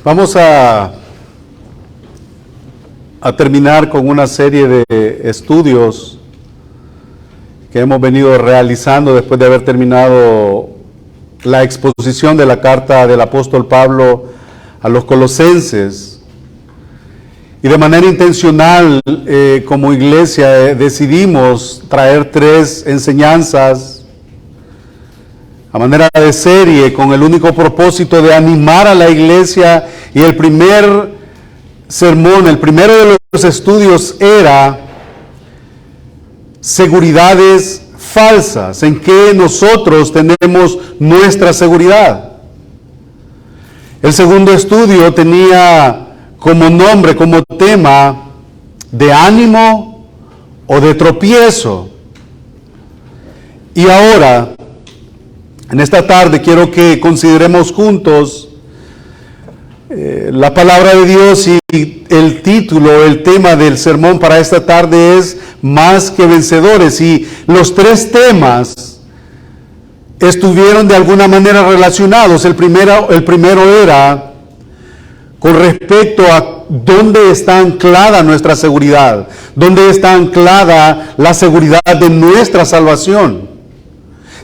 Vamos a terminar con una serie de estudios que hemos venido realizando después de haber terminado la exposición de la carta del apóstol Pablo a los colosenses. Y de manera intencional, como iglesia, decidimos traer 3 enseñanzas a manera de serie, con el único propósito de animar a la iglesia. Y el primer sermón, el primero de los estudios era seguridades falsas, en que nosotros tenemos nuestra seguridad. El segundo estudio tenía como nombre, como tema, de ánimo o de tropiezo. Y ahora, en esta tarde, quiero que consideremos juntos la palabra de Dios, y el título, el tema del sermón para esta tarde es Más que vencedores. Y los 3 temas estuvieron de alguna manera relacionados. El primero era con respecto a dónde está anclada nuestra seguridad, dónde está anclada la seguridad de nuestra salvación.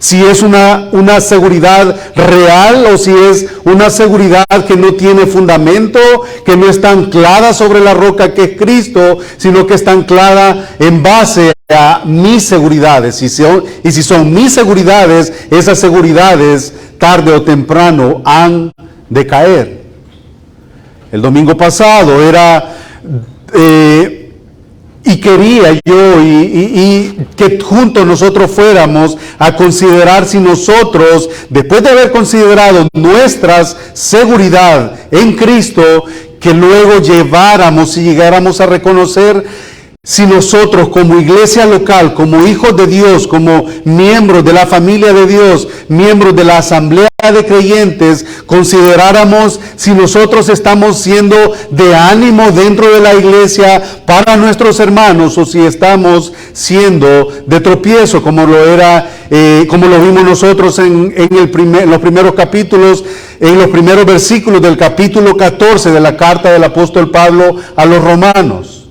Si es una seguridad real o si es una seguridad que no tiene fundamento, que no está anclada sobre la roca que es Cristo, sino que está anclada en base a mis seguridades. Y si son mis seguridades, esas seguridades tarde o temprano han de caer. El domingo pasado era... Y quería yo y que juntos nosotros fuéramos a considerar si nosotros, después de haber considerado nuestra seguridad en Cristo, que luego lleváramos y llegáramos a reconocer si nosotros como iglesia local, como hijos de Dios, como miembros de la familia de Dios, miembros de la asamblea de creyentes, consideráramos si nosotros estamos siendo de ánimo dentro de la iglesia para nuestros hermanos, o si estamos siendo de tropiezo, como lo era, como lo vimos nosotros en los primeros capítulos, en los primeros versículos del capítulo 14 de la carta del apóstol Pablo a los romanos.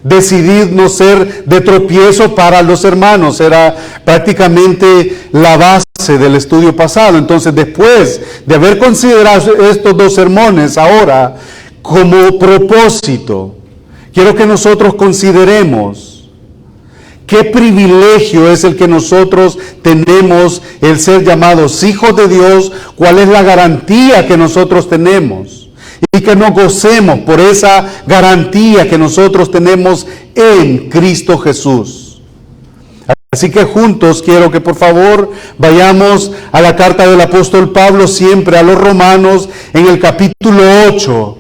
Decidid no ser de tropiezo para los hermanos, era prácticamente la base del estudio pasado. Entonces, después de haber considerado estos 2 sermones, ahora, como propósito, quiero que nosotros consideremos qué privilegio es el que nosotros tenemos, el ser llamados hijos de Dios, cuál es la garantía que nosotros tenemos. Y que nos gocemos por esa garantía que nosotros tenemos en Cristo Jesús. Así que juntos quiero que por favor vayamos a la carta del apóstol Pablo siempre a los romanos en el capítulo 8.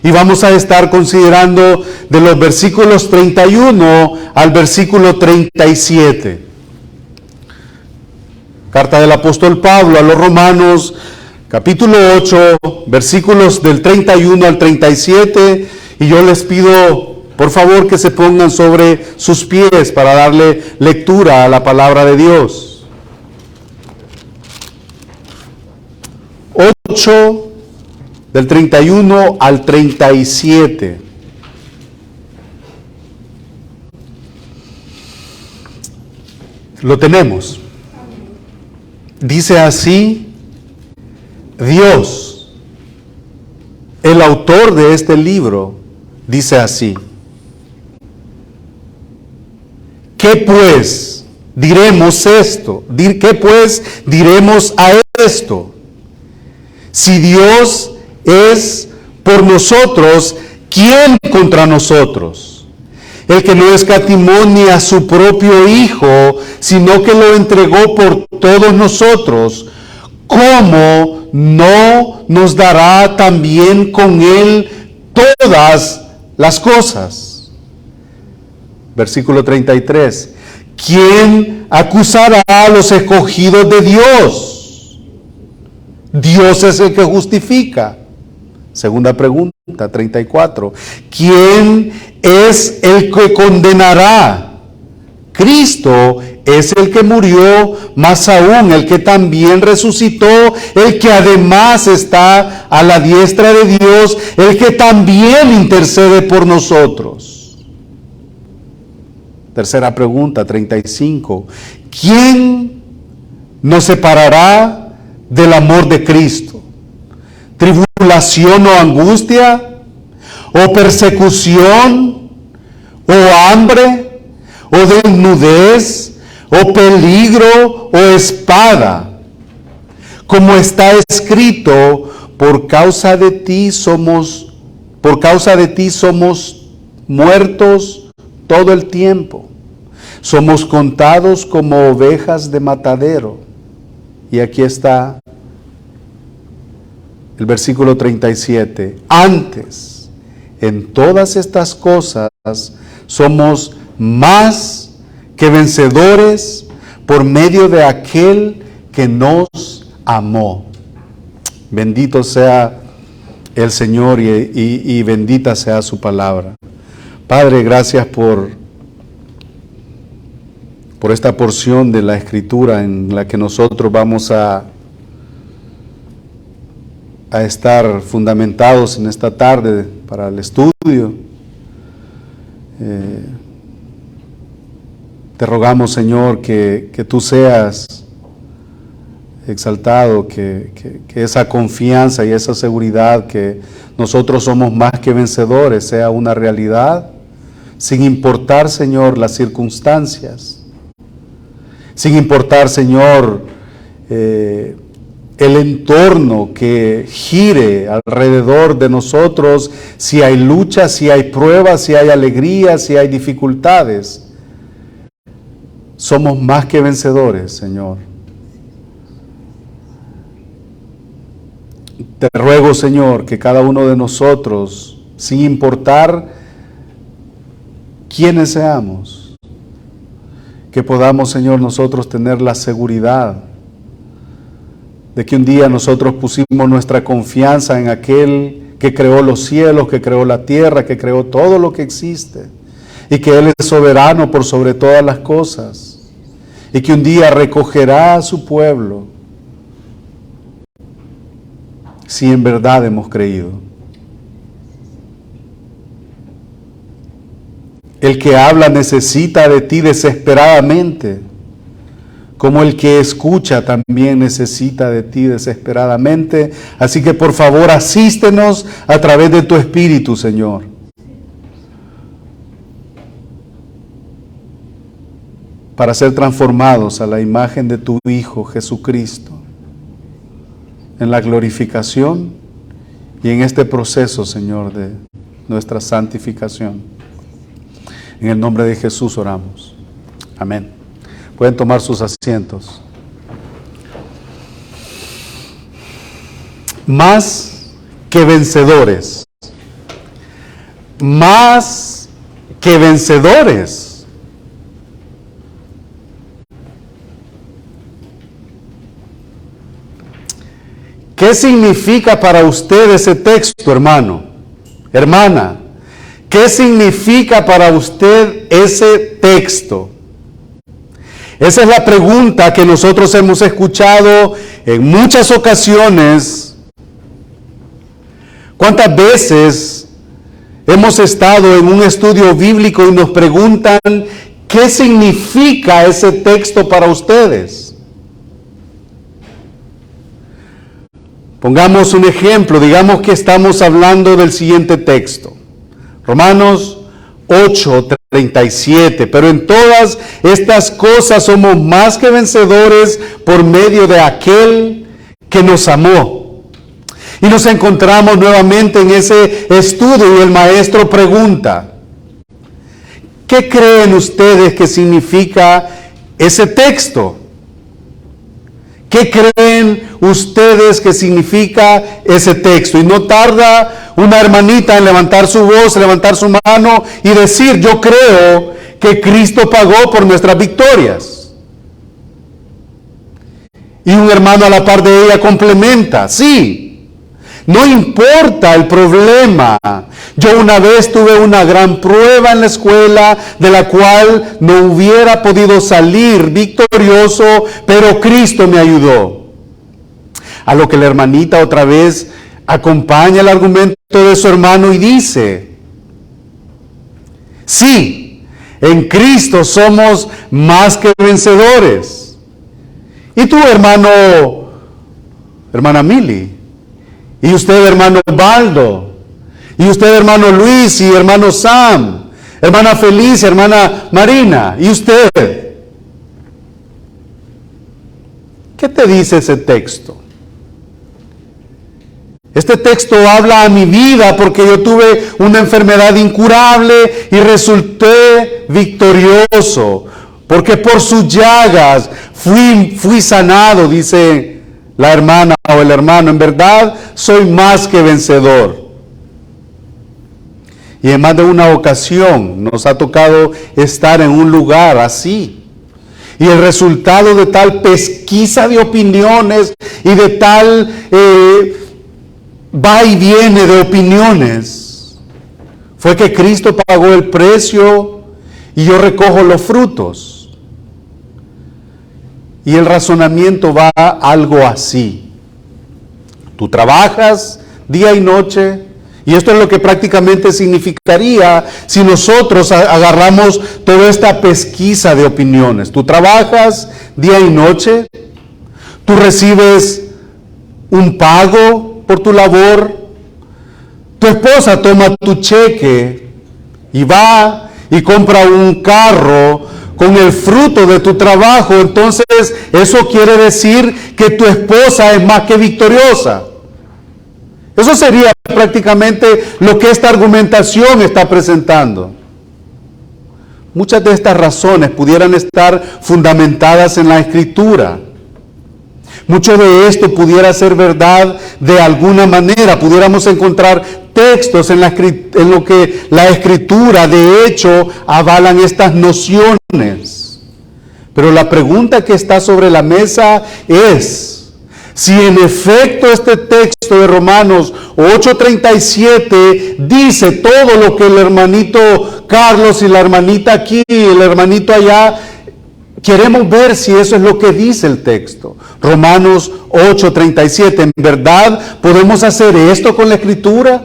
Y vamos a estar considerando de los versículos 31 al versículo 37. Carta del apóstol Pablo a los romanos, capítulo 8, versículos del 31 al 37, y yo les pido, por favor, que se pongan sobre sus pies para darle lectura a la palabra de Dios. 8, del 31 al 37. Lo tenemos. Dice así Dios, el autor de este libro, dice así: ¿qué pues diremos esto? ¿Qué pues diremos a esto? Si Dios es por nosotros, ¿quién contra nosotros? El que no escatimó ni a su propio Hijo, sino que lo entregó por todos nosotros, ¿cómo no nos dará también con Él todas las cosas? Versículo 33. ¿Quién acusará a los escogidos de Dios? Dios es el que justifica. Segunda pregunta, 34. ¿Quién es el que condenará? Cristo es el que murió, más aún el que también resucitó, el que además está a la diestra de Dios, el que también intercede por nosotros. Tercera pregunta, 35. ¿Quién nos separará del amor de Cristo? ¿Tribulación o angustia? ¿O persecución? ¿O hambre? ¿O desnudez? ¿O peligro? ¿O espada? Como está escrito, por causa de ti somos muertos todo el tiempo. Somos contados como ovejas de matadero. Y aquí está el versículo 37. Antes, en todas estas cosas, somos más que vencedores por medio de aquel que nos amó. Bendito sea el Señor y bendita sea su palabra. Padre, gracias por esta porción de la Escritura en la que nosotros vamos a estar fundamentados en esta tarde para el estudio. Te rogamos, Señor, que tú seas exaltado, que esa confianza y esa seguridad que nosotros somos más que vencedores sea una realidad, sin importar, Señor, las circunstancias. Sin importar, Señor, el entorno que gire alrededor de nosotros, si hay lucha, si hay pruebas, si hay alegría, si hay dificultades. Somos más que vencedores, Señor. Te ruego, Señor, que cada uno de nosotros, sin importar quiénes seamos, que podamos, Señor, nosotros tener la seguridad de que un día nosotros pusimos nuestra confianza en aquel que creó los cielos, que creó la tierra, que creó todo lo que existe, y que Él es soberano por sobre todas las cosas, y que un día recogerá a su pueblo, si en verdad hemos creído. El que habla necesita de ti desesperadamente, como el que escucha también necesita de ti desesperadamente. Así que por favor asístenos a través de tu Espíritu, Señor. Para ser transformados a la imagen de tu Hijo Jesucristo, en la glorificación y en este proceso, Señor, de nuestra santificación. En el nombre de Jesús oramos. Amén. Pueden tomar sus asientos. Más que vencedores. Más que vencedores. ¿Qué significa para usted ese texto, hermano? Hermana. ¿Qué significa para usted ese texto? Esa es la pregunta que nosotros hemos escuchado en muchas ocasiones. ¿Cuántas veces hemos estado en un estudio bíblico y nos preguntan qué significa ese texto para ustedes? Pongamos un ejemplo, digamos que estamos hablando del siguiente texto. Romanos 8:37, pero en todas estas cosas somos más que vencedores por medio de aquel que nos amó. Y nos encontramos nuevamente en ese estudio y el maestro pregunta, ¿qué creen ustedes que significa ese texto? ¿Qué creen ustedes que significa ese texto? Y no tarda una hermanita en levantar su voz, levantar su mano y decir, yo creo que Cristo pagó por nuestras victorias. Y un hermano a la par de ella complementa, sí, No importa el problema. Yo una vez tuve una gran prueba en la escuela de la cual no hubiera podido salir victorioso, pero Cristo me ayudó. A lo que la hermanita otra vez acompaña el argumento de su hermano y dice: sí, en Cristo somos más que vencedores. Y tú, hermana Mili, y usted, hermano Baldo, y usted, hermano Luis, y hermano Sam, hermana Felicia, hermana Marina, y usted, ¿qué te dice ese texto? Este texto habla a mi vida porque yo tuve una enfermedad incurable y resulté victorioso, porque por sus llagas fui sanado, dice la hermana o el hermano. En verdad soy más que vencedor. Y en más de una ocasión nos ha tocado estar en un lugar así. Y el resultado de tal pesquisa de opiniones y de tal va y viene de opiniones fue que Cristo pagó el precio y yo recojo los frutos. Y el razonamiento va algo así: tú trabajas día y noche, y esto es lo que prácticamente significaría si nosotros agarramos toda esta pesquisa de opiniones. Tú trabajas día y noche, tú recibes un pago por tu labor, tu esposa toma tu cheque y va y compra un carro con el fruto de tu trabajo. Entonces eso quiere decir que tu esposa es más que victoriosa. Eso sería prácticamente lo que esta argumentación está presentando. Muchas de estas razones pudieran estar fundamentadas en la Escritura. Mucho de esto pudiera ser verdad de alguna manera. Pudiéramos encontrar textos en lo que la Escritura de hecho avalan estas nociones. Pero la pregunta que está sobre la mesa es: si en efecto este texto de Romanos 8:37 dice todo lo que el hermanito Carlos y la hermanita aquí y el hermanito allá, queremos ver si eso es lo que dice el texto. Romanos 8:37, ¿en verdad podemos hacer esto con la Escritura?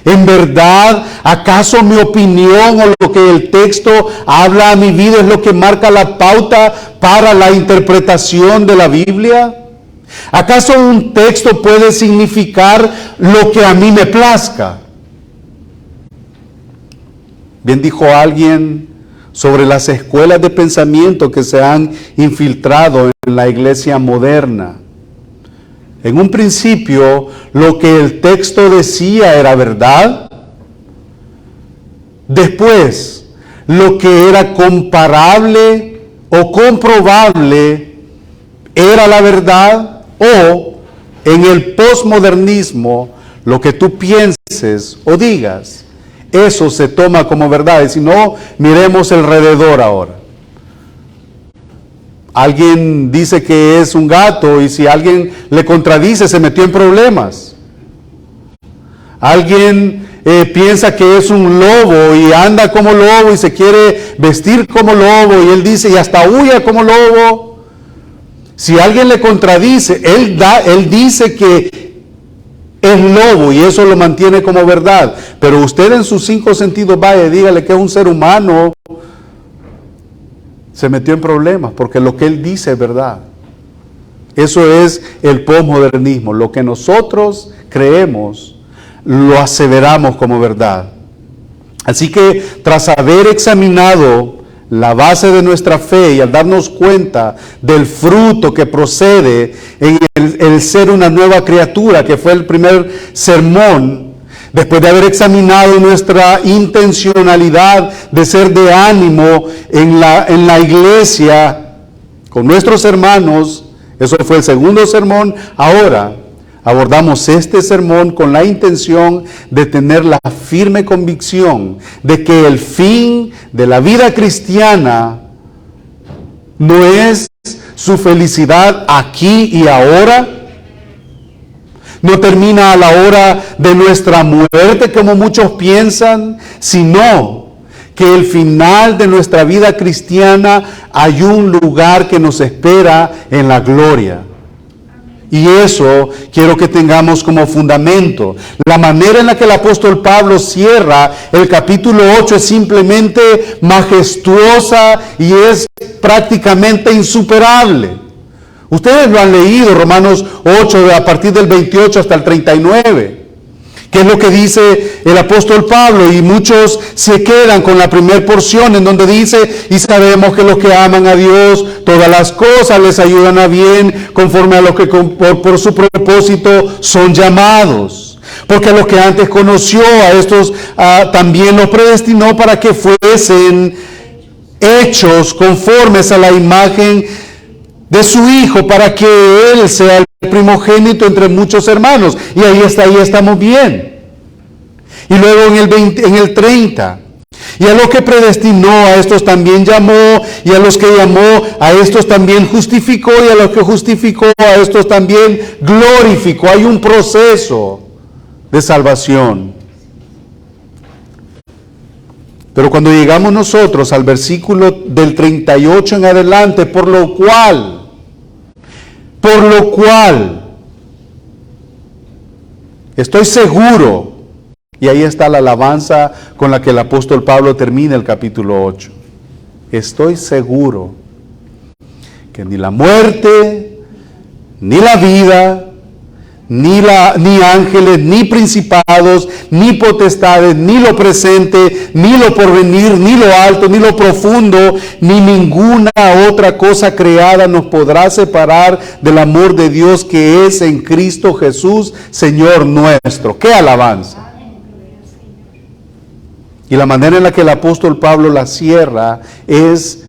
¿En verdad, acaso mi opinión o lo que el texto habla a mi vida es lo que marca la pauta para la interpretación de la Biblia? ¿Acaso un texto puede significar lo que a mí me plazca? Bien dijo alguien sobre las escuelas de pensamiento que se han infiltrado en la iglesia moderna. En un principio, lo que el texto decía era verdad. Después, lo que era comparable o comprobable era la verdad. O, en el posmodernismo, lo que tú pienses o digas, eso se toma como verdad. Y si no, miremos alrededor ahora. Alguien dice que es un gato y si alguien le contradice se metió en problemas. Alguien piensa que es un lobo y anda como lobo y se quiere vestir como lobo y él dice y hasta huye como lobo. Si alguien le contradice, él dice que es lobo y eso lo mantiene como verdad. Pero usted en sus 5 sentidos vaya y dígale que es un ser humano, se metió en problemas porque lo que él dice es verdad. Eso es el posmodernismo. Lo que nosotros creemos, lo aseveramos como verdad. Así que tras haber examinado la base de nuestra fe y al darnos cuenta del fruto que procede en el ser una nueva criatura, que fue el primer sermón, después de haber examinado nuestra intencionalidad de ser de ánimo en la iglesia con nuestros hermanos, eso fue el segundo sermón. Ahora abordamos este sermón con la intención de tener la firme convicción de que el fin de la vida cristiana no es su felicidad aquí y ahora, No termina a la hora de nuestra muerte, como muchos piensan, sino que el final de nuestra vida cristiana hay un lugar que nos espera en la gloria. Y eso quiero que tengamos como fundamento. La manera en la que el apóstol Pablo cierra el capítulo 8 es simplemente majestuosa y es prácticamente insuperable. Ustedes lo han leído, Romanos 8, a partir del 28 hasta el 39. ¿Qué es lo que dice el apóstol Pablo? Y muchos se quedan con la primera porción en donde dice, y sabemos que los que aman a Dios, todas las cosas les ayudan a bien, conforme a lo que por su propósito son llamados. Porque a los que antes conoció, a estos también los predestinó para que fuesen hechos conformes a la imagen de su Hijo, para que Él sea el primogénito entre muchos hermanos. Y ahí estamos bien. Y luego en el 30, y a los que predestinó, a estos también llamó, y a los que llamó, a estos también justificó, y a los que justificó, a estos también glorificó. Hay un proceso de salvación. Pero cuando llegamos nosotros al versículo del 38 en adelante, por lo cual, estoy seguro, y ahí está la alabanza con la que el apóstol Pablo termina el capítulo 8. Estoy seguro que ni la muerte, ni la vida, ni ángeles, ni principados, ni potestades, ni lo presente, ni lo porvenir, ni lo alto, ni lo profundo, ni ninguna otra cosa creada nos podrá separar del amor de Dios que es en Cristo Jesús, Señor nuestro. ¡Qué alabanza! Y la manera en la que el apóstol Pablo la cierra es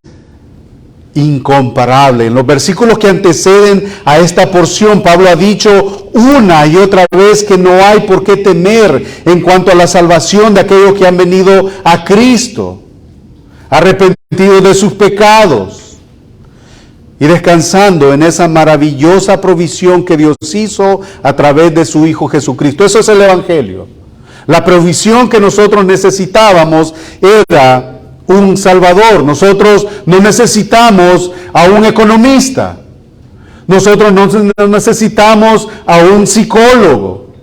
incomparable. En los versículos que anteceden a esta porción, Pablo ha dicho una y otra vez que no hay por qué temer en cuanto a la salvación de aquellos que han venido a Cristo, arrepentidos de sus pecados y descansando en esa maravillosa provisión que Dios hizo a través de su Hijo Jesucristo. Eso es el Evangelio. La provisión que nosotros necesitábamos era un Salvador. Nosotros no necesitamos a un economista. Nosotros no necesitamos a un psicólogo.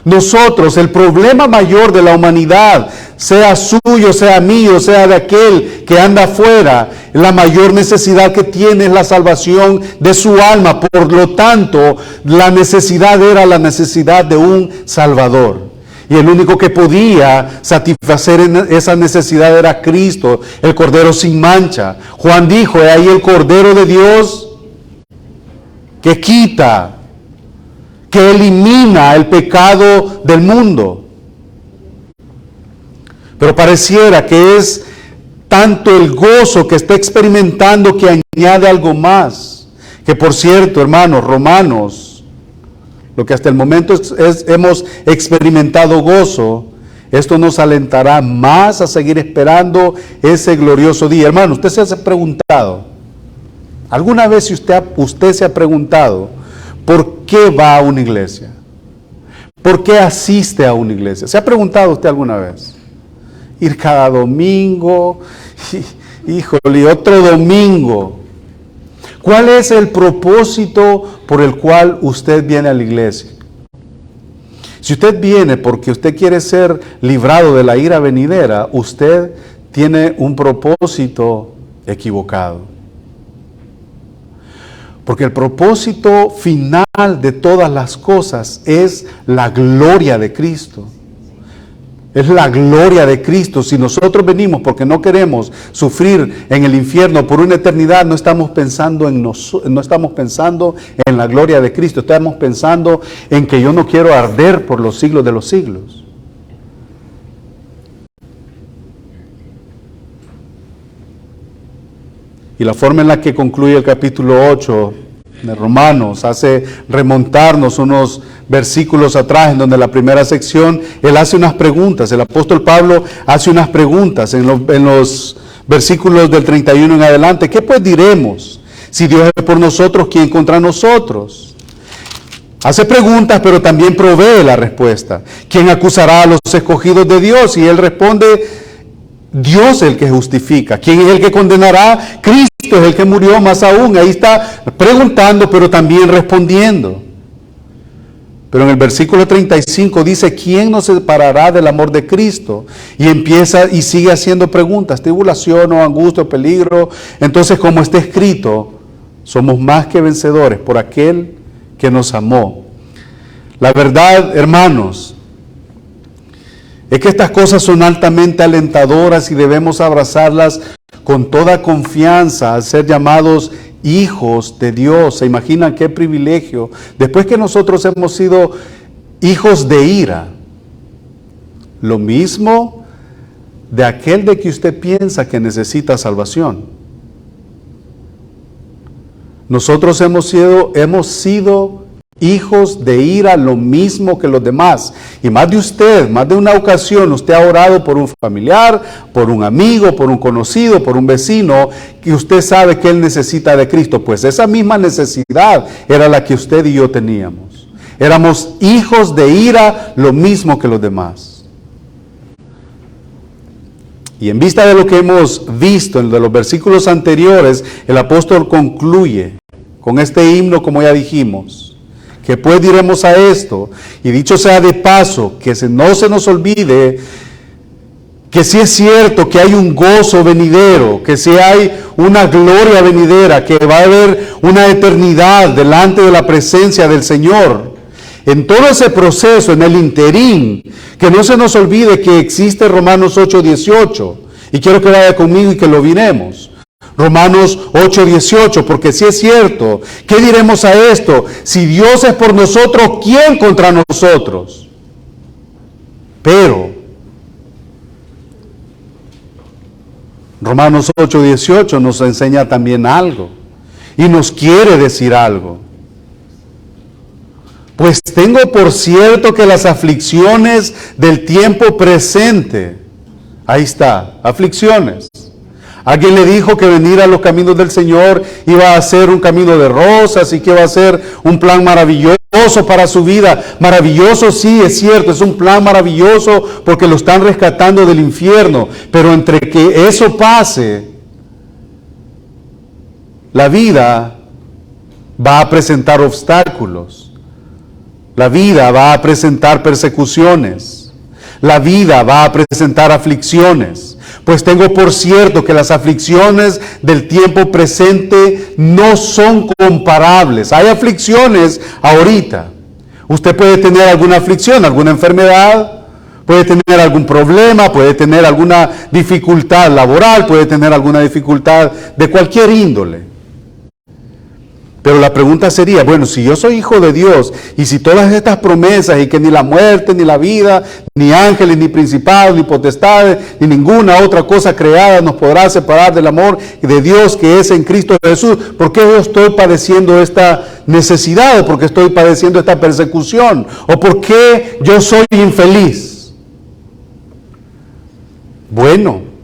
Nosotros, el problema mayor de la humanidad, sea suyo, sea mío, sea de aquel que anda afuera, la mayor necesidad que tiene es la salvación de su alma. Por lo tanto, la necesidad era la necesidad de un Salvador. Y el único que podía satisfacer esa necesidad era Cristo, el Cordero sin mancha. Juan dijo, he ahí el Cordero de Dios que quita, que elimina el pecado del mundo. Pero pareciera que es tanto el gozo que está experimentando que añade algo más. Que por cierto, hermanos, Romanos, lo que hasta el momento hemos experimentado gozo, esto nos alentará más a seguir esperando ese glorioso día. Hermano, usted se ha preguntado, ¿alguna vez usted se ha preguntado por qué va a una iglesia? ¿Por qué asiste a una iglesia? ¿Se ha preguntado usted alguna vez? Ir cada domingo, híjole, otro domingo. ¿Cuál es el propósito por el cual usted viene a la iglesia? Si usted viene porque usted quiere ser librado de la ira venidera, usted tiene un propósito equivocado. Porque el propósito final de todas las cosas es la gloria de Cristo. Es la gloria de Cristo. Si nosotros venimos porque no queremos sufrir en el infierno por una eternidad, no estamos pensando no estamos pensando en la gloria de Cristo. Estamos pensando en que yo no quiero arder por los siglos de los siglos. Y la forma en la que concluye el capítulo 8 de Romanos hace remontarnos unos versículos atrás, en donde la primera sección, él hace unas preguntas, el apóstol Pablo hace unas preguntas en los versículos del 31 en adelante. ¿Qué pues diremos? Si Dios es por nosotros, ¿quién contra nosotros? Hace preguntas, pero también provee la respuesta. ¿Quién acusará a los escogidos de Dios? Y él responde, Dios es el que justifica. ¿Quién es el que condenará? Cristo es el que murió, más aún. Ahí está preguntando, pero también respondiendo. Pero en el versículo 35 dice, ¿quién nos separará del amor de Cristo? Y empieza y sigue haciendo preguntas, tribulación o angustia o peligro. Entonces, como está escrito, somos más que vencedores por aquel que nos amó. La verdad, hermanos, es que estas cosas son altamente alentadoras y debemos abrazarlas con toda confianza al ser llamados hijos de Dios. ¿Se imaginan qué privilegio? Después que nosotros hemos sido hijos de ira, lo mismo de aquel de que usted piensa que necesita salvación. Nosotros hemos sido hijos de ira, lo mismo que los demás. Y más de usted, más de una ocasión, usted ha orado por un familiar, por un amigo, por un conocido, por un vecino, que usted sabe que él necesita de Cristo. Pues esa misma necesidad era la que usted y yo teníamos. Éramos hijos de ira, lo mismo que los demás. Y en vista de lo que hemos visto en los versículos anteriores, el apóstol concluye con este himno, como ya dijimos, que pues diremos a esto, y dicho sea de paso, que no se nos olvide que sí es cierto que hay un gozo venidero, que sí hay una gloria venidera, que va a haber una eternidad delante de la presencia del Señor. En todo ese proceso, en el interín, que no se nos olvide que existe Romanos 8:18, y quiero que vaya conmigo y que lo miremos. Romanos 8:18, porque si es cierto, ¿qué diremos a esto? Si Dios es por nosotros, ¿quién contra nosotros? Pero, Romanos 8:18 nos enseña también algo, y nos quiere decir algo. Pues tengo por cierto que las aflicciones del tiempo presente, ahí está, aflicciones. Alguien le dijo que venir a los caminos del Señor iba a ser un camino de rosas y que iba a ser un plan maravilloso para su vida. Maravilloso, sí, es cierto, es un plan maravilloso porque lo están rescatando del infierno. Pero entre que eso pase, la vida va a presentar obstáculos. La vida va a presentar persecuciones. La vida va a presentar aflicciones. Pues tengo por cierto que las aflicciones del tiempo presente no son comparables. Hay aflicciones ahorita. Usted puede tener alguna aflicción, alguna enfermedad, puede tener algún problema, puede tener alguna dificultad laboral, puede tener alguna dificultad de cualquier índole. Pero la pregunta sería, bueno, si yo soy hijo de Dios y si todas estas promesas y que ni la muerte, ni la vida, ni ángeles, ni principados, ni potestades, ni ninguna otra cosa creada nos podrá separar del amor de Dios que es en Cristo Jesús, ¿por qué yo estoy padeciendo esta necesidad? ¿O por qué estoy padeciendo esta persecución? ¿O por qué yo soy infeliz? Bueno,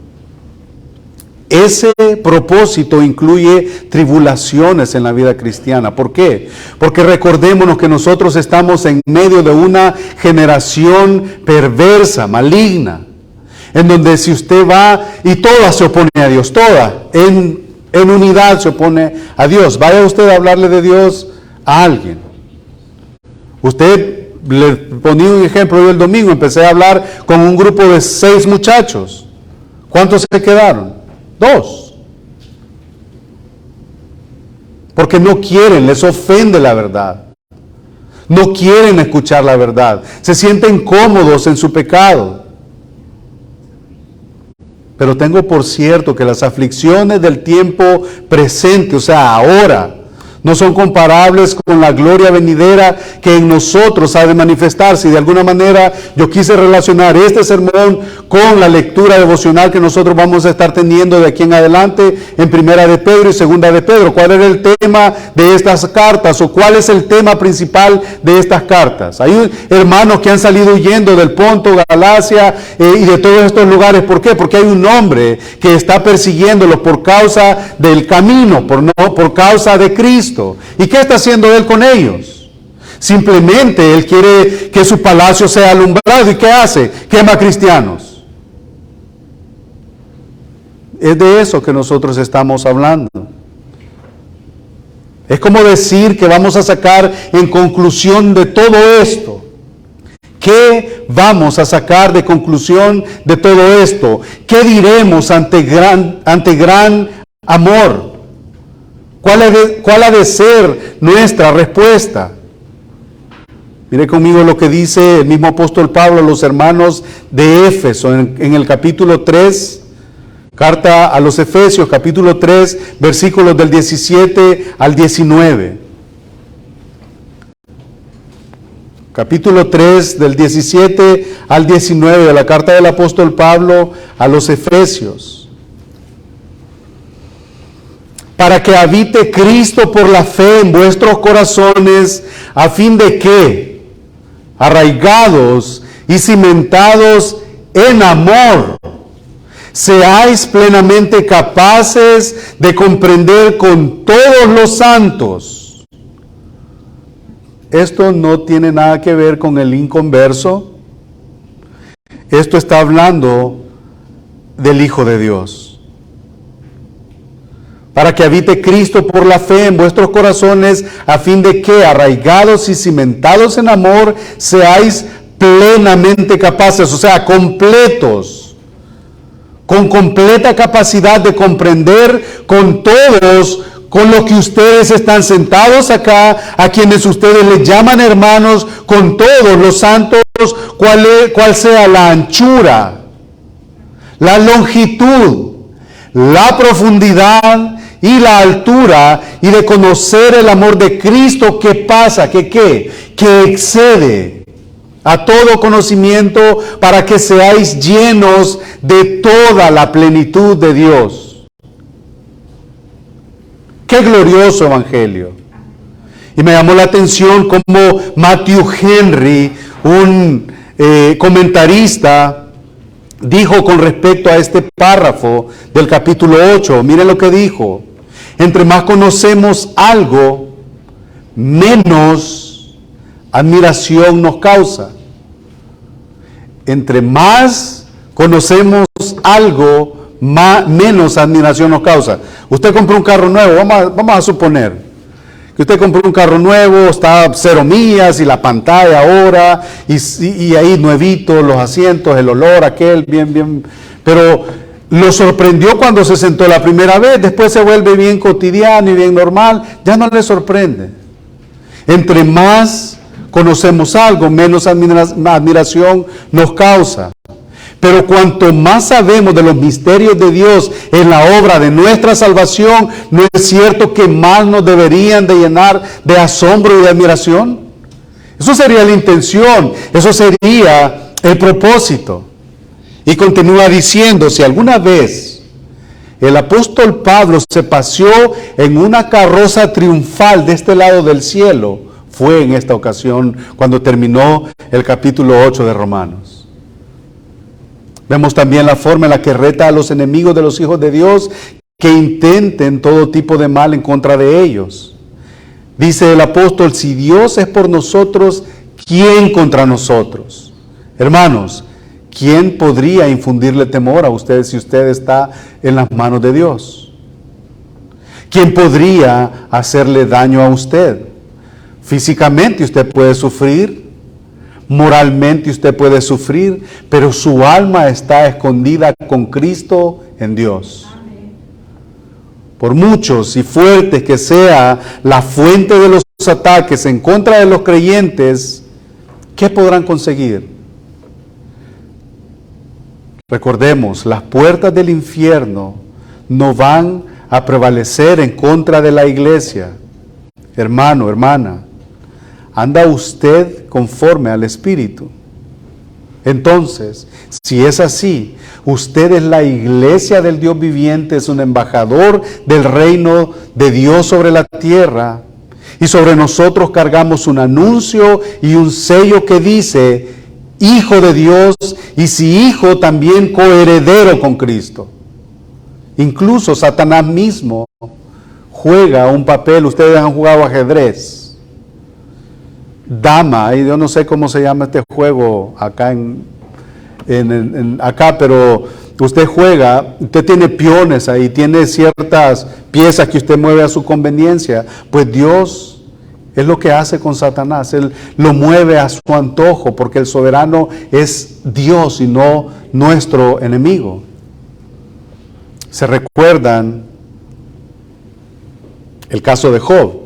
ese propósito incluye tribulaciones en la vida cristiana. ¿Por qué? Porque recordémonos que nosotros estamos en medio de una generación perversa, maligna, en donde si usted va y toda se opone a Dios, toda, en unidad se opone a Dios. Vaya usted a hablarle de Dios a alguien. Usted, le ponía un ejemplo, yo el domingo empecé a hablar con un grupo de 6 muchachos. ¿Cuántos se quedaron? 2. Porque no quieren, les ofende la verdad. No quieren escuchar la verdad. Se sienten cómodos en su pecado. Pero tengo por cierto que las aflicciones del tiempo presente, o sea, ahora, no son comparables con la gloria venidera que en nosotros ha de manifestarse. Y de alguna manera yo quise relacionar este sermón con la lectura devocional que nosotros vamos a estar teniendo de aquí en adelante en Primera de Pedro y Segunda de Pedro. ¿Cuál era el tema de estas cartas o cuál es el tema principal de estas cartas? Hay hermanos que han salido huyendo del Ponto, Galacia y de todos estos lugares. ¿Por qué? Porque hay un hombre que está persiguiéndolos por causa del camino, por causa de Cristo. ¿Y qué está haciendo Él con ellos? Simplemente Él quiere que su palacio sea alumbrado. ¿Y qué hace? Quema cristianos. Es de eso que nosotros estamos hablando. Es como decir que vamos a sacar en conclusión de todo esto. ¿Qué vamos a sacar de conclusión de todo esto? ¿Qué diremos ante gran amor? ¿Cuál ha de ser nuestra respuesta? Mire conmigo lo que dice el mismo apóstol Pablo a los hermanos de Éfeso en el capítulo 3. Carta a los Efesios, capítulo 3, versículos del 17 al 19. Capítulo 3, del 17 al 19 de la carta del apóstol Pablo a los Efesios. Para que habite Cristo por la fe en vuestros corazones, a fin de que, arraigados y cimentados en amor, seáis plenamente capaces de comprender con todos los santos. Esto no tiene nada que ver con el inconverso. Esto está hablando del Hijo de Dios. Para que habite Cristo por la fe en vuestros corazones, a fin de que, arraigados y cimentados en amor, seáis plenamente capaces, o sea, completos, con completa capacidad de comprender con todos, con los que ustedes están sentados acá, a quienes ustedes les llaman hermanos, con todos los santos, cuál sea la anchura, la longitud, la profundidad y la altura, y de conocer el amor de Cristo que pasa, que excede a todo conocimiento, para que seáis llenos de toda la plenitud de Dios. ¡Qué glorioso evangelio! Y me llamó la atención como Matthew Henry, un comentarista, dijo con respecto a este párrafo del capítulo 8, miren lo que dijo: entre más conocemos algo, menos admiración nos causa. Entre más conocemos algo, menos admiración nos causa. Usted compró un carro nuevo, vamos a suponer que usted compró un carro nuevo, está 0 millas y la pantalla ahora, y ahí nuevito, los asientos, el olor aquel, bien, pero lo sorprendió cuando se sentó la primera vez, después se vuelve bien cotidiano y bien normal, ya no le sorprende. Entre más conocemos algo, menos admiración nos causa. Pero cuanto más sabemos de los misterios de Dios en la obra de nuestra salvación, ¿no es cierto que más nos deberían de llenar de asombro y de admiración? Eso sería la intención, eso sería el propósito. Y continúa diciendo, si alguna vez el apóstol Pablo se paseó en una carroza triunfal de este lado del cielo, fue en esta ocasión cuando terminó el capítulo 8 de Romanos. Vemos también la forma en la que reta a los enemigos de los hijos de Dios que intenten todo tipo de mal en contra de ellos. Dice el apóstol, si Dios es por nosotros, ¿quién contra nosotros? Hermanos, ¿quién podría infundirle temor a usted si usted está en las manos de Dios? ¿Quién podría hacerle daño a usted? Físicamente usted puede sufrir, moralmente usted puede sufrir, pero su alma está escondida con Cristo en Dios. Por muchos y fuertes que sea la fuente de los ataques en contra de los creyentes, ¿qué podrán conseguir? Recordemos, las puertas del infierno no van a prevalecer en contra de la iglesia. Hermano, hermana, ¿anda usted conforme al Espíritu? Entonces, si es así, usted es la iglesia del Dios viviente, es un embajador del reino de Dios sobre la tierra, y sobre nosotros cargamos un anuncio y un sello que dice, Hijo de Dios, y si hijo, también coheredero con Cristo. Incluso Satanás mismo juega un papel, ustedes han jugado ajedrez. dama, y yo no sé cómo se llama este juego acá acá, pero usted juega, usted tiene peones ahí, tiene ciertas piezas que usted mueve a su conveniencia. Pues Dios es lo que hace con Satanás. Él lo mueve a su antojo, porque el soberano es Dios y no nuestro enemigo. ¿Se recuerdan el caso de Job?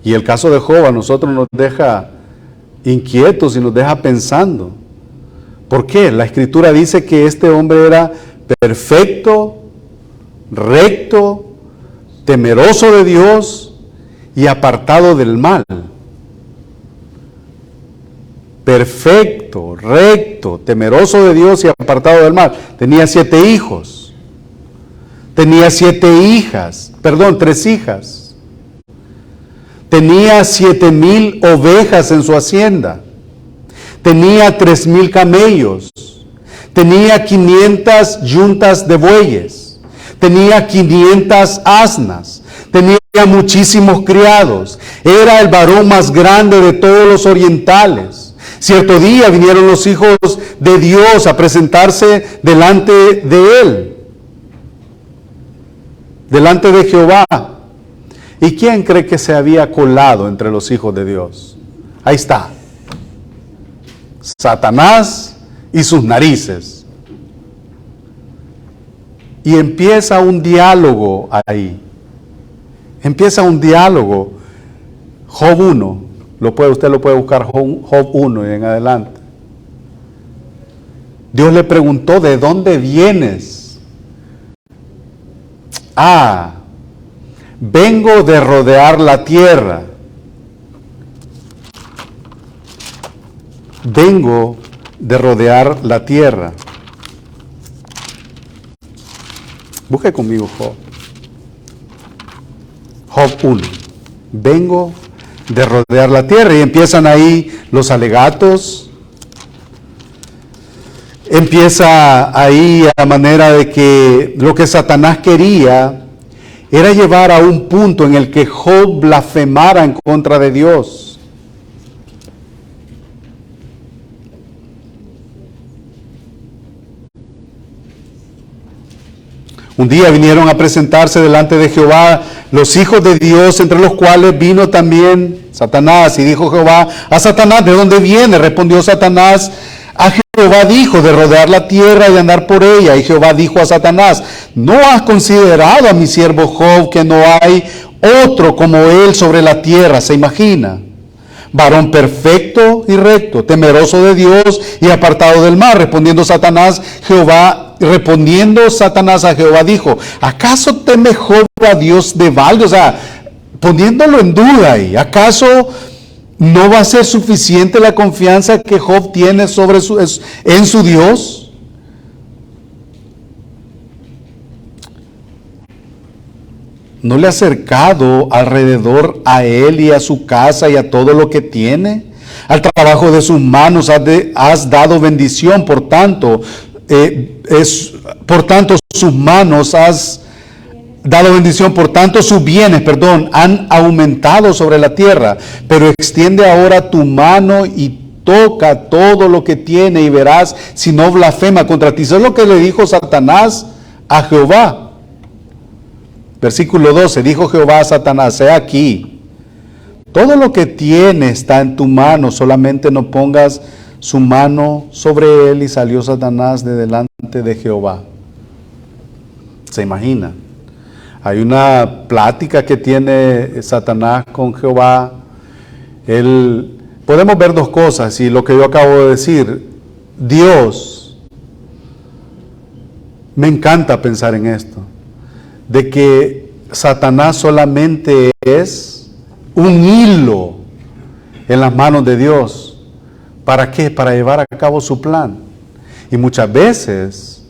Y el caso de Job a nosotros nos deja inquietos y nos deja pensando. ¿Por qué? La Escritura dice que este hombre era perfecto, recto, temeroso de Dios y apartado del mal. Perfecto, recto, temeroso de Dios y apartado del mal. Tenía 7 hijos. Tenía 3 hijas. Tenía 7,000 ovejas en su hacienda. Tenía 3,000 camellos. Tenía 500 yuntas de bueyes. Tenía 500 asnas. Tenía muchísimos criados. Era el varón más grande de todos los orientales. Cierto día vinieron los hijos de Dios a presentarse delante de él, delante de Jehová. ¿Y quién cree que se había colado entre los hijos de Dios? Ahí está. Satanás y sus narices. Y empieza un diálogo ahí. Empieza un diálogo. Job 1. Usted lo puede buscar, Job 1 y en adelante. Dios le preguntó, ¿de dónde vienes? Vengo de rodear la tierra. Vengo de rodear la tierra. Busque conmigo Job. Job 1. Vengo de rodear la tierra. Y empiezan ahí los alegatos. Empieza ahí a manera de que lo que Satanás quería era llevar a un punto en el que Job blasfemara en contra de Dios. Un día vinieron a presentarse delante de Jehová los hijos de Dios, entre los cuales vino también Satanás. Y dijo Jehová a Satanás, ¿de dónde viene? Respondió Satanás, a Jehová dijo, de rodear la tierra y de andar por ella. Y Jehová dijo a Satanás, ¿no has considerado a mi siervo Job, que no hay otro como él sobre la tierra? ¿Se imagina? Varón perfecto y recto, temeroso de Dios y apartado del mal. Respondiendo Satanás a Jehová dijo, ¿acaso teme Job a Dios de balde? O sea, poniéndolo en duda ahí, ¿acaso no va a ser suficiente la confianza que Job tiene en su Dios? ¿No le ha acercado alrededor a él y a su casa y a todo lo que tiene? Al trabajo de sus manos has dado bendición, por tanto sus manos has dado bendición, por tanto sus bienes, han aumentado sobre la tierra. Pero extiende ahora tu mano y toca todo lo que tiene y verás si no blasfema contra ti. Eso es lo que le dijo Satanás a Jehová. Versículo 12, dijo Jehová a Satanás, he aquí, todo lo que tiene está en tu mano, solamente no pongas su mano sobre él. Y salió Satanás de delante de Jehová. ¿Se imagina? Hay una plática que tiene Satanás con Jehová. Podemos ver dos cosas, y lo que yo acabo de decir, Dios, me encanta pensar en esto, de que Satanás solamente es un hilo en las manos de Dios. ¿Para qué? Para llevar a cabo su plan. Y muchas veces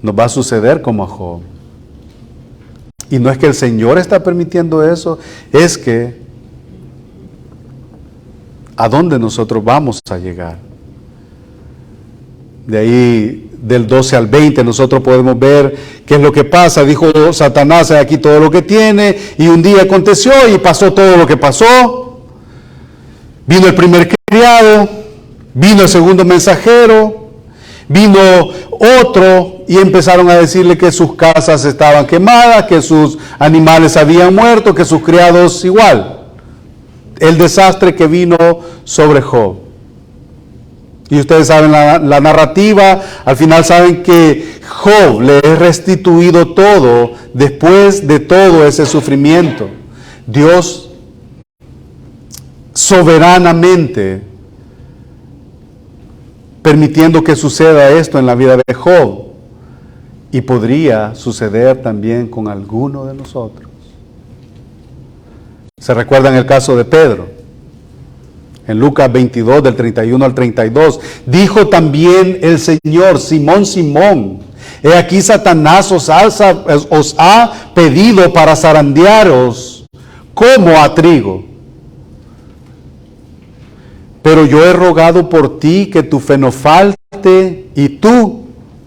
nos va a suceder como a Job. Y no es que el Señor está permitiendo eso, es que ¿a dónde nosotros vamos a llegar? De ahí, del 12 al 20, nosotros podemos ver qué es lo que pasa. Dijo Satanás, aquí todo lo que tiene, y un día aconteció y pasó todo lo que pasó. Vino el primer criado, vino el segundo mensajero, vino otro y empezaron a decirle que sus casas estaban quemadas, que sus animales habían muerto, que sus criados igual. El desastre que vino sobre Job. Y ustedes saben la narrativa, al final saben que Job le es restituido todo después de todo ese sufrimiento. Dios soberanamente permitiendo que suceda esto en la vida de Job, y podría suceder también con alguno de nosotros. ¿Se recuerdan el caso de Pedro? En Lucas 22, del 31 al 32, dijo también el Señor: Simón, Simón, he aquí Satanás os ha pedido para zarandearos como a trigo. Pero yo he rogado por ti que tu fe no falte, y tú,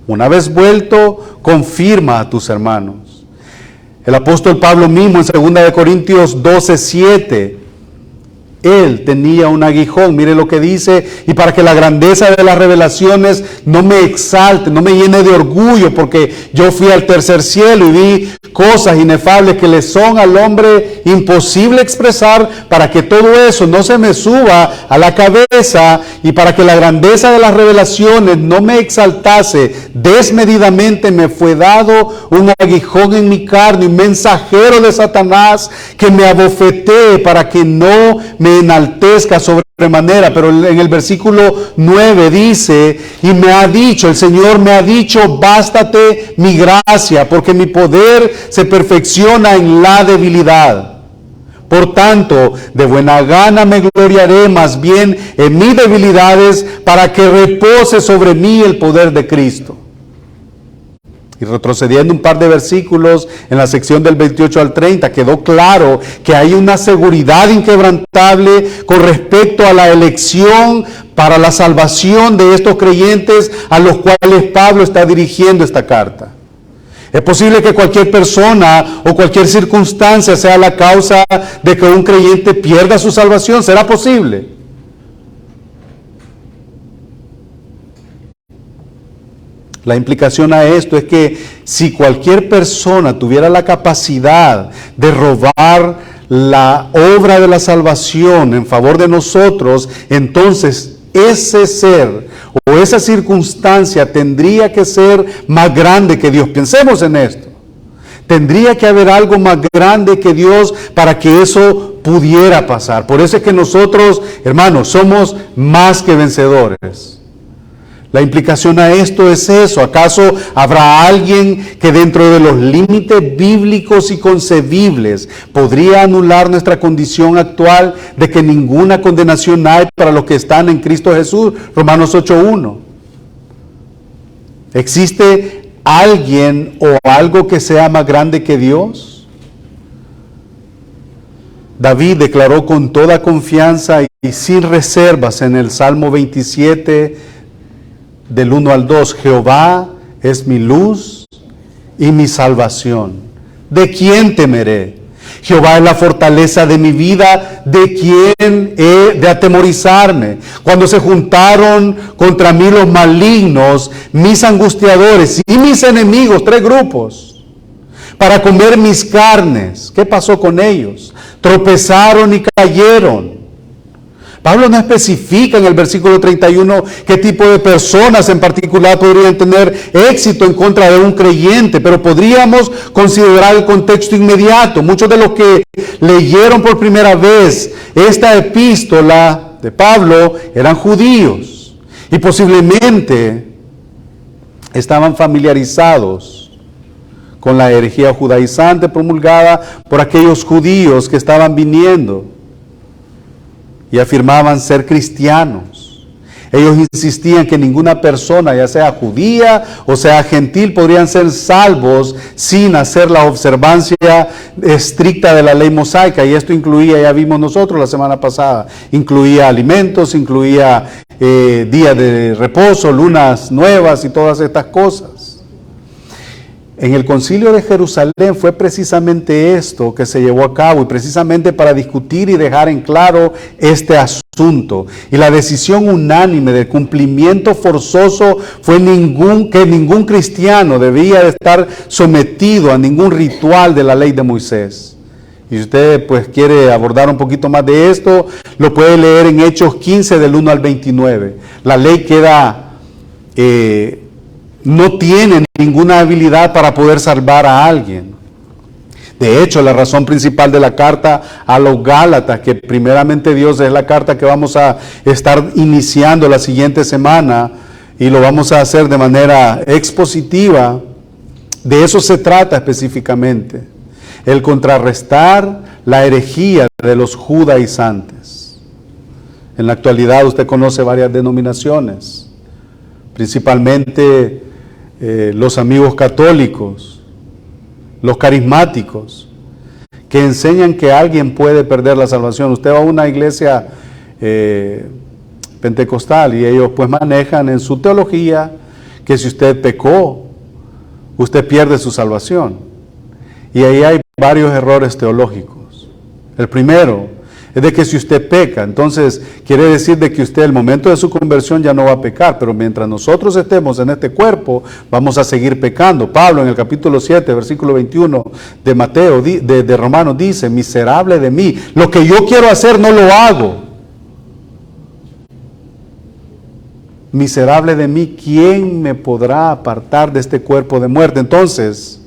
una vez vuelto, confirma a tus hermanos. El apóstol Pablo mismo en 2 Corintios 12:7, él tenía un aguijón, mire lo que dice: y para que la grandeza de las revelaciones no me exalte, no me llene de orgullo, porque yo fui al tercer cielo y vi cosas inefables que le son al hombre imposible expresar, para que todo eso no se me suba a la cabeza, y para que la grandeza de las revelaciones no me exaltase desmedidamente, me fue dado un aguijón en mi carne, un mensajero de Satanás que me abofetee para que no me enaltezca sobremanera. Pero en el versículo 9 dice: y me ha dicho, el Señor me ha dicho, bástate mi gracia, porque mi poder se perfecciona en la debilidad. Por tanto, de buena gana me gloriaré más bien en mis debilidades, para que repose sobre mí el poder de Cristo. Y retrocediendo un par de versículos en la sección del 28 al 30, quedó claro que hay una seguridad inquebrantable con respecto a la elección para la salvación de estos creyentes a los cuales Pablo está dirigiendo esta carta. Es posible que cualquier persona o cualquier circunstancia sea la causa de que un creyente pierda su salvación. ¿Será posible? La implicación a esto es que si cualquier persona tuviera la capacidad de robar la obra de la salvación en favor de nosotros, entonces ese ser o esa circunstancia tendría que ser más grande que Dios. Pensemos en esto. Tendría que haber algo más grande que Dios para que eso pudiera pasar. Por eso es que nosotros, hermanos, somos más que vencedores. La implicación a esto es eso. ¿Acaso habrá alguien que dentro de los límites bíblicos y concebibles podría anular nuestra condición actual de que ninguna condenación hay para los que están en Cristo Jesús? Romanos 8:1. ¿Existe alguien o algo que sea más grande que Dios? David declaró con toda confianza y sin reservas en el Salmo 27, del 1 al 2, Jehová es mi luz y mi salvación. ¿De quién temeré? Jehová es la fortaleza de mi vida. ¿De quién he de atemorizarme? Cuando se juntaron contra mí los malignos, mis angustiadores y mis enemigos, 3 grupos, para comer mis carnes, ¿qué pasó con ellos? Tropezaron y cayeron. Pablo no especifica en el versículo 31 qué tipo de personas en particular podrían tener éxito en contra de un creyente, pero podríamos considerar el contexto inmediato. Muchos de los que leyeron por primera vez esta epístola de Pablo eran judíos y posiblemente estaban familiarizados con la herejía judaizante promulgada por aquellos judíos que estaban viniendo y afirmaban ser cristianos. Ellos insistían que ninguna persona, ya sea judía o sea gentil, podrían ser salvos sin hacer la observancia estricta de la ley mosaica. Y esto incluía, ya vimos nosotros la semana pasada, incluía alimentos, incluía días de reposo, lunas nuevas y todas estas cosas. En el Concilio de Jerusalén fue precisamente esto que se llevó a cabo, y precisamente para discutir y dejar en claro este asunto asunto. Y la decisión unánime del cumplimiento forzoso fue que ningún cristiano debía de estar sometido a ningún ritual de la ley de Moisés. Y si usted pues quiere abordar un poquito más de esto, lo puede leer en Hechos 15 del 1 al 29. La ley no tiene ninguna habilidad para poder salvar a alguien. De hecho, la razón principal de la carta a los Gálatas, que primeramente Dios es la carta que vamos a estar iniciando la siguiente semana, y lo vamos a hacer de manera expositiva, de eso se trata específicamente. El contrarrestar la herejía de los judaizantes. En la actualidad usted conoce varias denominaciones, principalmente los amigos católicos, los carismáticos, que enseñan que alguien puede perder la salvación. Usted va a una iglesia pentecostal y ellos pues manejan en su teología que si usted pecó, usted pierde su salvación. Y ahí hay varios errores teológicos. El primero es de que si usted peca, entonces quiere decir de que usted el momento de su conversión ya no va a pecar, pero mientras nosotros estemos en este cuerpo, vamos a seguir pecando. Pablo en el capítulo 7, versículo 21 de Mateo, de Romanos dice, miserable de mí, lo que yo quiero hacer no lo hago. Miserable de mí, ¿quién me podrá apartar de este cuerpo de muerte? Entonces,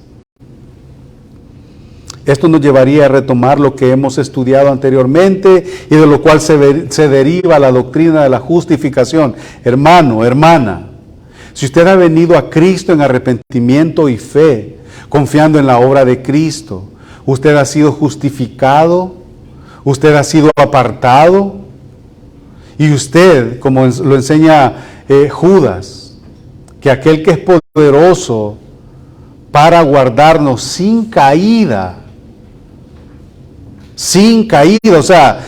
esto nos llevaría a retomar lo que hemos estudiado anteriormente y de lo cual se deriva la doctrina de la justificación. Hermano, hermana, si usted ha venido a Cristo en arrepentimiento y fe, confiando en la obra de Cristo, usted ha sido justificado, usted ha sido apartado, y usted, como lo enseña Judas, que aquel que es poderoso para guardarnos sin caída, o sea,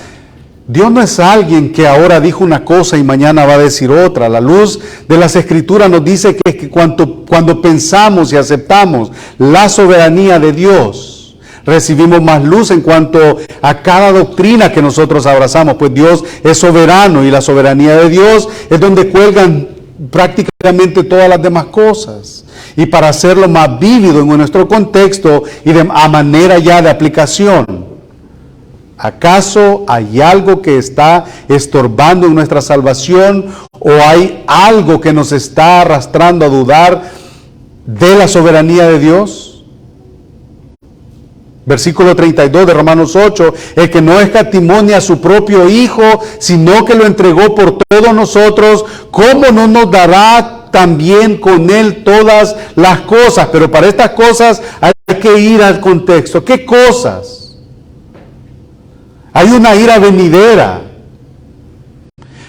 Dios no es alguien que ahora dijo una cosa y mañana va a decir otra. La luz de las Escrituras nos dice que cuando pensamos y aceptamos la soberanía de Dios, recibimos más luz en cuanto a cada doctrina que nosotros abrazamos, pues Dios es soberano y la soberanía de Dios es donde cuelgan prácticamente todas las demás cosas. Y para hacerlo más vívido en nuestro contexto y a manera ya de aplicación, ¿acaso hay algo que está estorbando en nuestra salvación o hay algo que nos está arrastrando a dudar de la soberanía de Dios? Versículo 32 de Romanos 8, el que no escatimó ni a su propio Hijo, sino que lo entregó por todos nosotros, ¿cómo no nos dará también con Él todas las cosas? Pero para estas cosas hay que ir al contexto. ¿Qué cosas? Hay una ira venidera,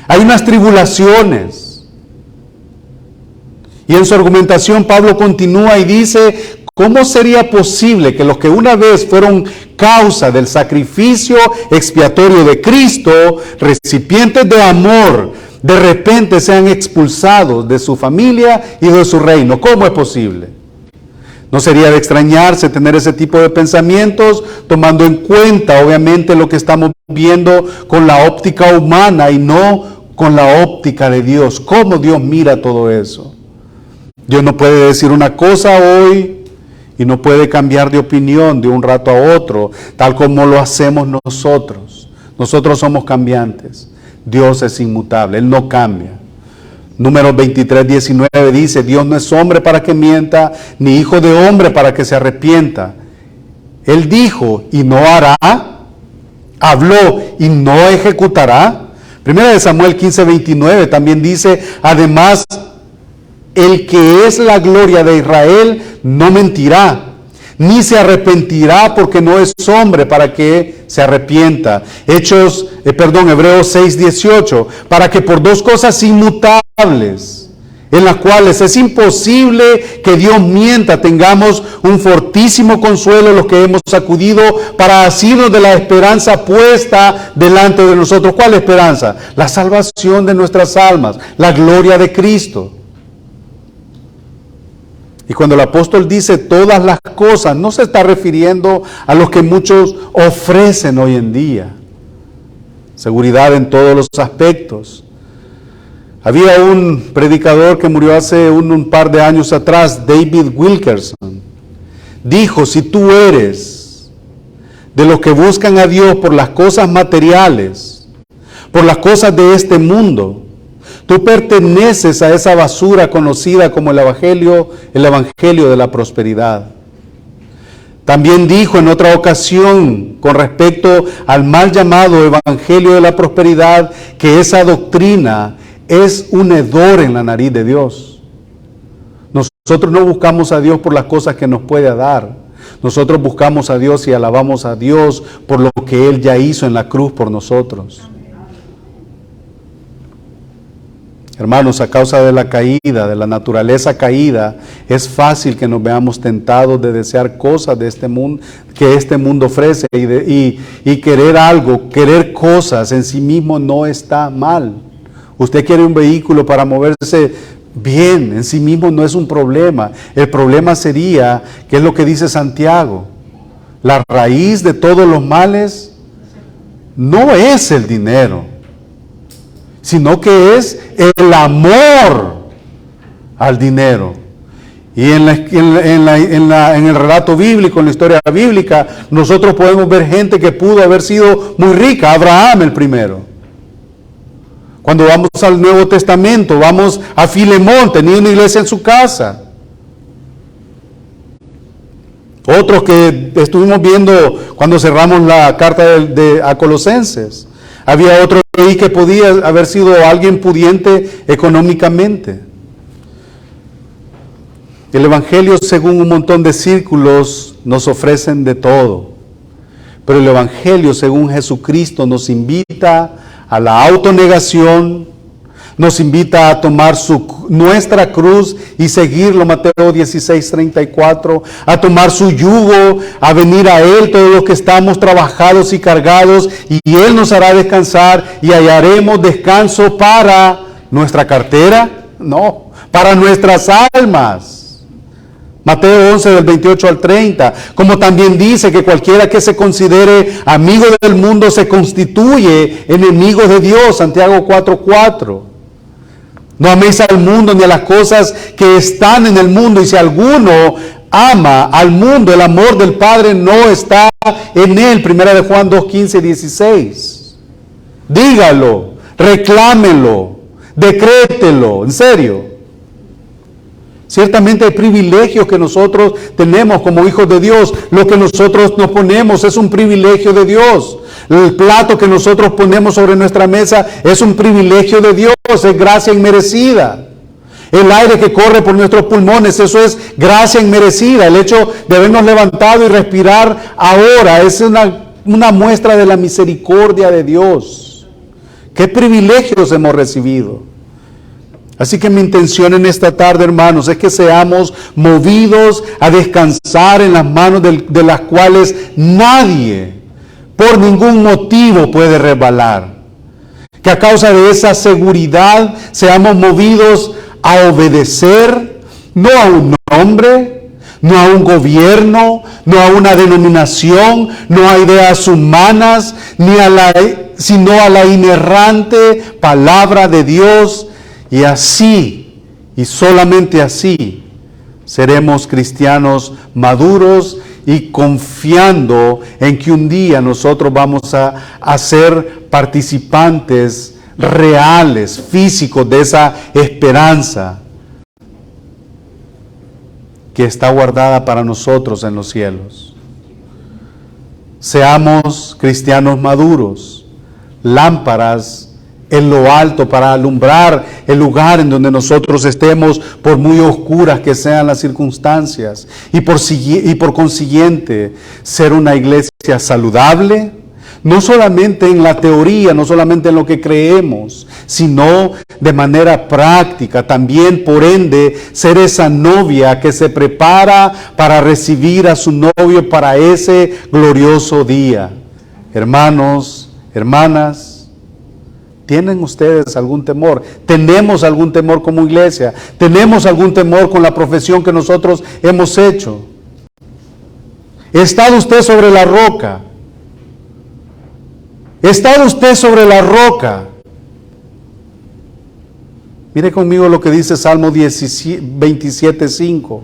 hay unas tribulaciones. Y en su argumentación Pablo continúa y dice, ¿cómo sería posible que los que una vez fueron causa del sacrificio expiatorio de Cristo, recipientes de amor, de repente sean expulsados de su familia y de su reino? ¿Cómo es posible? No sería de extrañarse tener ese tipo de pensamientos, tomando en cuenta obviamente lo que estamos viendo con la óptica humana y no con la óptica de Dios. ¿Cómo Dios mira todo eso? Dios no puede decir una cosa hoy y no puede cambiar de opinión de un rato a otro, tal como lo hacemos nosotros. Nosotros somos cambiantes. Dios es inmutable, Él no cambia. Números 23, 19 dice, Dios no es hombre para que mienta, ni hijo de hombre para que se arrepienta. Él dijo y no hará, habló y no ejecutará. Primera de Samuel 15, 29 también dice, además, el que es la gloria de Israel no mentirá, ni se arrepentirá porque no es hombre para que se arrepienta. Hebreos 6, 18, para que por dos cosas inmutables, en las cuales es imposible que Dios mienta, tengamos un fortísimo consuelo los que hemos acudido para asirnos de la esperanza puesta delante de nosotros. ¿Cuál esperanza? La salvación de nuestras almas, la gloria de Cristo. Y cuando el apóstol dice todas las cosas, no se está refiriendo a lo que muchos ofrecen hoy en día, seguridad en todos los aspectos. Había un predicador que murió hace un par de años atrás, David Wilkerson. Dijo, si tú eres de los que buscan a Dios por las cosas materiales, por las cosas de este mundo, tú perteneces a esa basura conocida como el evangelio de la prosperidad. También dijo en otra ocasión con respecto al mal llamado evangelio de la prosperidad que esa doctrina es un hedor en la nariz de Dios. Nosotros no buscamos a Dios por las cosas que nos puede dar. Nosotros buscamos a Dios y alabamos a Dios por lo que Él ya hizo en la cruz por nosotros. Hermanos, a causa de la caída, de la naturaleza caída, es fácil que nos veamos tentados de desear cosas de este mundo, que este mundo ofrece y querer algo, querer cosas en sí mismo no está mal. Usted quiere un vehículo para moverse bien, en sí mismo no es un problema. El problema sería, ¿qué es lo que dice Santiago? La raíz de todos los males no es el dinero, sino que es el amor al dinero. Y en el relato bíblico, en la historia bíblica, nosotros podemos ver gente que pudo haber sido muy rica. Abraham el primero. Cuando vamos al Nuevo Testamento, vamos a Filemón, tenía una iglesia en su casa. Otros que estuvimos viendo cuando cerramos la carta a Colosenses. Había otro ahí que podía haber sido alguien pudiente económicamente. El Evangelio, según un montón de círculos, nos ofrecen de todo. Pero el Evangelio, según Jesucristo, nos invita a la autonegación, nos invita a tomar nuestra cruz y seguirlo, Mateo 16:34, a tomar su yugo, a venir a Él todos los que estamos trabajados y cargados, y Él nos hará descansar y hallaremos descanso para nuestra cartera, no, para nuestras almas. Mateo 11 del 28 al 30, como también dice que cualquiera que se considere amigo del mundo se constituye enemigo de Dios, Santiago 4:4. No améis al mundo ni a las cosas que están en el mundo, y si alguno ama al mundo, el amor del Padre no está en él, 1 de Juan 2:15 y 16. Dígalo, reclámelo, decrételo, en serio. Ciertamente hay privilegios que nosotros tenemos como hijos de Dios. Lo que nosotros nos ponemos es un privilegio de Dios. El plato que nosotros ponemos sobre nuestra mesa es un privilegio de Dios, es gracia inmerecida. El aire que corre por nuestros pulmones, eso es gracia inmerecida. El hecho de habernos levantado y respirar ahora es una muestra de la misericordia de Dios. ¿Qué privilegios hemos recibido? Así que mi intención en esta tarde, hermanos, es que seamos movidos a descansar en las manos de las cuales nadie, por ningún motivo, puede resbalar. Que a causa de esa seguridad seamos movidos a obedecer, no a un hombre, no a un gobierno, no a una denominación, no a ideas humanas, sino a la inerrante palabra de Dios. Y así, y solamente así, seremos cristianos maduros y confiando en que un día nosotros vamos a ser participantes reales, físicos de esa esperanza que está guardada para nosotros en los cielos. Seamos cristianos maduros, lámparas en lo alto para alumbrar el lugar en donde nosotros estemos, por muy oscuras que sean las circunstancias, y por consiguiente ser una iglesia saludable, no solamente en la teoría, no solamente en lo que creemos, sino de manera práctica, también por ende ser esa novia que se prepara para recibir a su novio para ese glorioso día. Hermanos, hermanas, ¿tienen ustedes algún temor? ¿Tenemos algún temor como iglesia? ¿Tenemos algún temor con la profesión que nosotros hemos hecho? ¿Está usted sobre la roca? ¿Está usted sobre la roca? Mire conmigo lo que dice Salmo 27:5.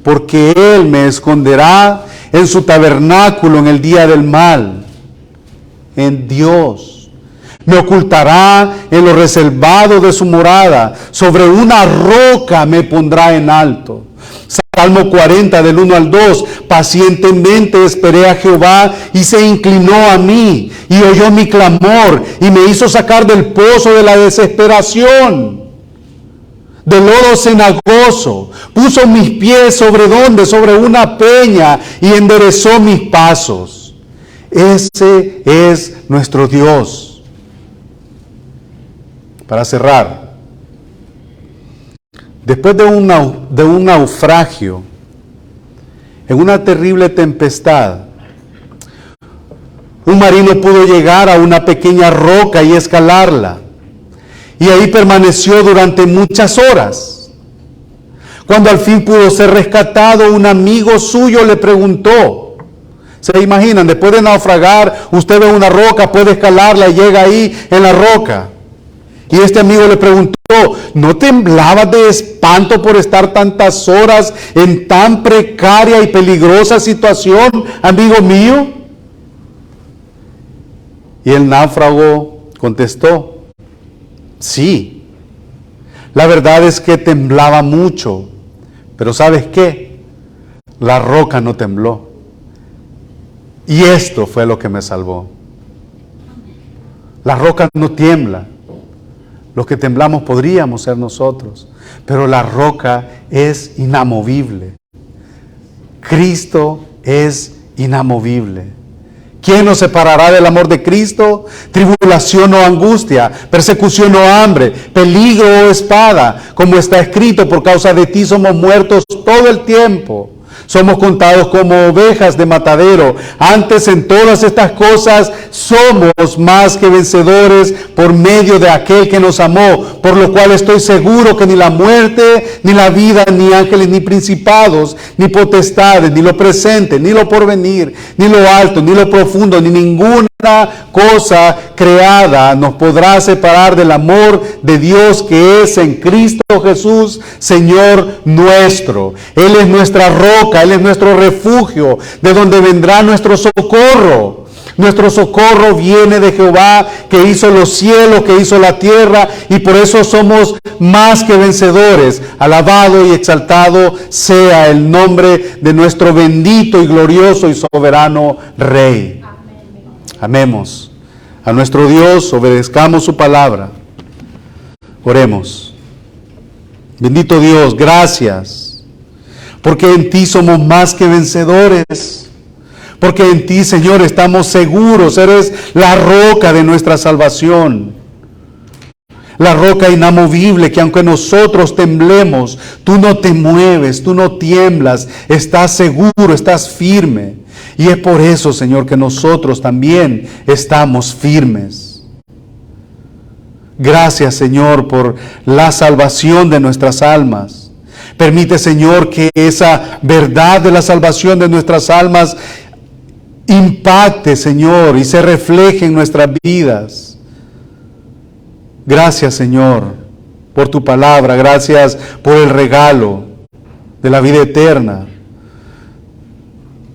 Porque Él me esconderá en su tabernáculo en el día del mal. En Dios. Me ocultará en lo reservado de su morada. Sobre una roca me pondrá en alto. Salmo 40 del 1 al 2. Pacientemente esperé a Jehová y se inclinó a mí y oyó mi clamor y me hizo sacar del pozo de la desesperación, de lodo cenagoso. Puso mis pies sobre donde, sobre una peña, y enderezó mis pasos. Ese es nuestro Dios. Para cerrar, después de un naufragio, en una terrible tempestad, un marino pudo llegar a una pequeña roca y escalarla. Y ahí permaneció durante muchas horas. Cuando al fin pudo ser rescatado, un amigo suyo le preguntó. ¿Se imaginan? Después de naufragar, usted ve una roca, puede escalarla y llega ahí en la roca. Y este amigo le preguntó, ¿no temblabas de espanto por estar tantas horas en tan precaria y peligrosa situación, amigo mío? Y el náufrago contestó, sí, la verdad es que temblaba mucho, pero ¿sabes qué? La roca no tembló. Y esto fue lo que me salvó. La roca no tiembla. Los que temblamos podríamos ser nosotros, pero la roca es inamovible. Cristo es inamovible. ¿Quién nos separará del amor de Cristo? Tribulación o angustia, persecución o hambre, peligro o espada. Como está escrito, por causa de ti somos muertos todo el tiempo. Somos contados como ovejas de matadero. Antes en todas estas cosas somos más que vencedores por medio de aquel que nos amó. Por lo cual estoy seguro que ni la muerte, ni la vida, ni ángeles, ni principados, ni potestades, ni lo presente, ni lo porvenir, ni lo alto, ni lo profundo, ni ninguna cosa creada nos podrá separar del amor de Dios que es en Cristo Jesús, Señor nuestro. Él es nuestra roca, Él es nuestro refugio, de donde vendrá nuestro socorro. Nuestro socorro viene de Jehová, que hizo los cielos, que hizo la tierra, y por eso somos más que vencedores. Alabado y exaltado sea el nombre de nuestro bendito y glorioso y soberano Rey. Amemos a nuestro Dios, obedezcamos su palabra. Oremos. Bendito Dios, gracias, porque en ti somos más que vencedores. Porque en ti, Señor, estamos seguros. Eres la roca de nuestra salvación. La roca inamovible que aunque nosotros temblemos, tú no te mueves, tú no tiemblas. Estás seguro, estás firme. Y es por eso, Señor, que nosotros también estamos firmes. Gracias, Señor, por la salvación de nuestras almas. Permite, Señor, que esa verdad de la salvación de nuestras almas impacte, Señor, y se refleje en nuestras vidas. Gracias, Señor, por tu palabra. Gracias por el regalo de la vida eterna.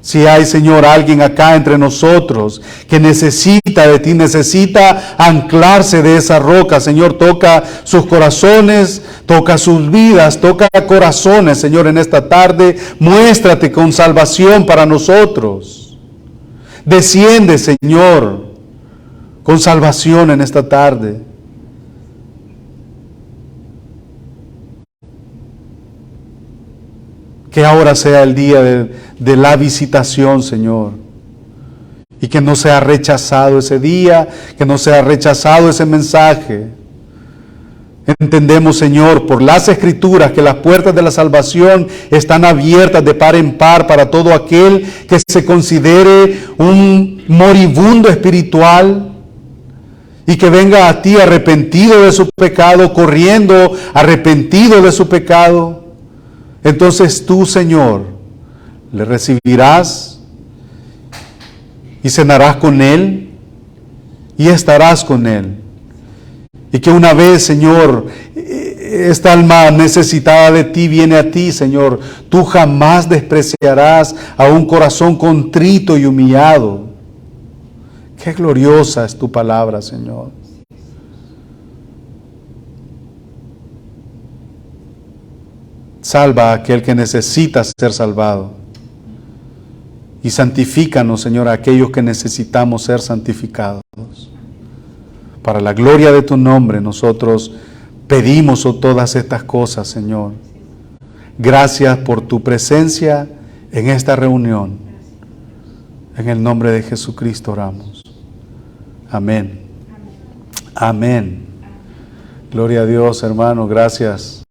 Si hay, Señor, alguien acá entre nosotros que necesita de ti, necesita anclarse de esa roca, Señor, toca sus corazones, toca sus vidas, toca corazones, Señor, en esta tarde. Muéstrate con salvación para nosotros. Desciende, Señor, con salvación en esta tarde. Que ahora sea el día de la visitación, Señor. Y que no sea rechazado ese día, que no sea rechazado ese mensaje. Entendemos, Señor, por las Escrituras, que las puertas de la salvación están abiertas de par en par para todo aquel que se considere un moribundo espiritual y que venga a ti arrepentido de su pecado, corriendo arrepentido de su pecado. Entonces tú, Señor, le recibirás y cenarás con él y estarás con él. Y que una vez, Señor, esta alma necesitada de ti viene a ti, Señor, tú jamás despreciarás a un corazón contrito y humillado. Qué gloriosa es tu palabra, Señor. Salva a aquel que necesita ser salvado. Y santifícanos, Señor, a aquellos que necesitamos ser santificados. Para la gloria de tu nombre, nosotros pedimos todas estas cosas, Señor. Gracias por tu presencia en esta reunión. En el nombre de Jesucristo oramos. Amén. Amén. Gloria a Dios, hermano. Gracias.